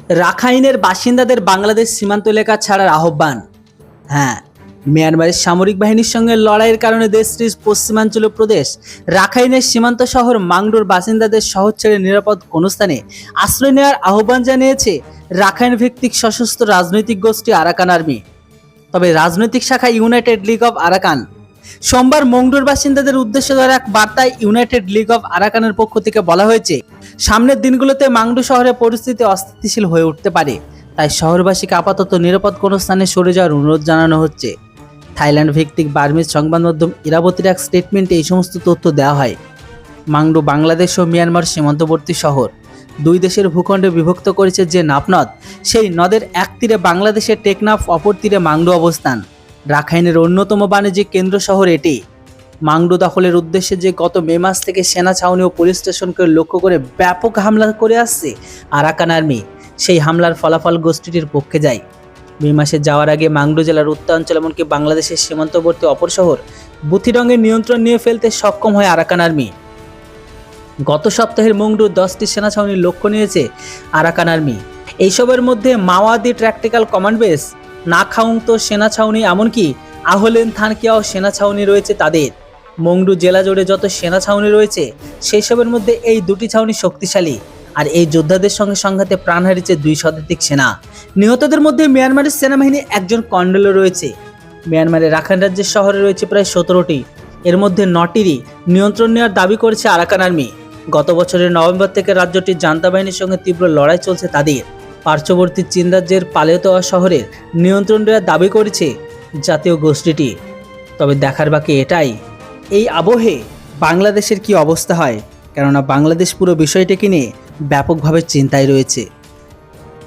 রাখাইনের বাসিন্দাদের বাংলাদেশ সীমান্ত এলাকা ছাড়ার আহ্বান। হ্যাঁ, মিয়ানমারের সামরিক বাহিনীর সঙ্গে লড়াইয়ের কারণে দেশটির পশ্চিমাঞ্চলীয় প্রদেশ রাখাইনের সীমান্ত শহর মাংডোর বাসিন্দাদের শহর ছেড়ে নিরাপদ কোনো স্থানে আশ্রয় নেওয়ার আহ্বান জানিয়েছে রাখাইন ভিত্তিক সশস্ত্র রাজনৈতিক গোষ্ঠী আরাকান আর্মি। তবে রাজনৈতিক শাখা ইউনাইটেড লিগ অব আরাকান সোমবার মংডুর বাসিন্দাদের উদ্দেশ্যে দেওয়া এক বার্তায় ইউনাইটেড লিগ অব আরাকানের পক্ষ থেকে বলা হয়েছে, সামনের দিনগুলোতে মাংডু শহরে পরিস্থিতি অস্থিতিশীল হয়ে উঠতে পারে, তাই শহরবাসীকে আপাতত নিরাপদ কোনো স্থানে সরে যাওয়ার অনুরোধ জানানো হচ্ছে। থাইল্যান্ড ভিত্তিক বার্মিজ সংবাদ মাধ্যম ইরাবতীর এক স্টেটমেন্টে এই সমস্ত তথ্য দেওয়া হয়। মাংডু বাংলাদেশ ও মিয়ানমার সীমান্তবর্তী শহর। দুই দেশের ভূখণ্ডে বিভক্ত করেছে যে নাপনদ, সেই নদের এক তীরে বাংলাদেশের টেকনাফ, অপর তীরে মাংডু অবস্থান। রাখাইনের অন্যতম বাণিজ্যিক কেন্দ্র শহর এটি। মাংডু দখলের উদ্দেশ্যে যে গত মে মাস থেকে সেনা ছাউনি ও পুলিশ স্টেশনকে লক্ষ্য করে ব্যাপক হামলা করে আসছে আরাকান আর্মি, সেই হামলার ফলাফল গোষ্ঠীটির পক্ষে যায়। মে মাসে যাওয়ার আগে মাংডু জেলার উত্তরাঞ্চল এমনকি বাংলাদেশের সীমান্তবর্তী অপর শহর বুথিডংয়ের নিয়ন্ত্রণ নিয়ে ফেলতে সক্ষম হয় আরাকান আর্মি। গত সপ্তাহের মংডুর 10টি সেনা ছাউনির লক্ষ্য নিয়েছে আরাকান আর্মি। এইসবের মধ্যে মাওয়াদি ট্র্যাকটিক্যাল কমান্ড বেস, নাখাউংতো সেনা ছাউনি, এমনকি আহলেন থানকিয়াও সেনা ছাউনি রয়েছে তাদের। মংডু জেলা জুড়ে যত সেনা ছাউনি রয়েছে সেই সবের মধ্যে এই দুটি ছাউনি শক্তিশালী। আর এই যোদ্ধাদের সঙ্গে সংঘাতে প্রাণ হারিয়েছে 2 শতাধিক সেনা। নিহতদের মধ্যে মিয়ানমারের সেনাবাহিনী একজন কর্নেলও রয়েছে। মিয়ানমারের রাখাইন রাজ্যের শহরে রয়েছে প্রায় 17টি, এর মধ্যে 9টিরই নিয়ন্ত্রণ নেওয়ার দাবি করেছে আরাকান আর্মি। গত বছরের নভেম্বর থেকে রাজ্যটির জান্তা বাহিনীর সঙ্গে তীব্র লড়াই চলছে তাদের। পার্শ্ববর্তী চীন রাজ্যের পালেতোয়া শহরের নিয়ন্ত্রণ নেওয়ার দাবি করেছে জাতীয় গোষ্ঠীটি। তবে দেখার বাকি এটাই, এই আবহে বাংলাদেশের কি অবস্থা হয়, কেননা বাংলাদেশ পুরো বিষয়টিকে নিয়ে ব্যাপকভাবে চিন্তায় রয়েছে।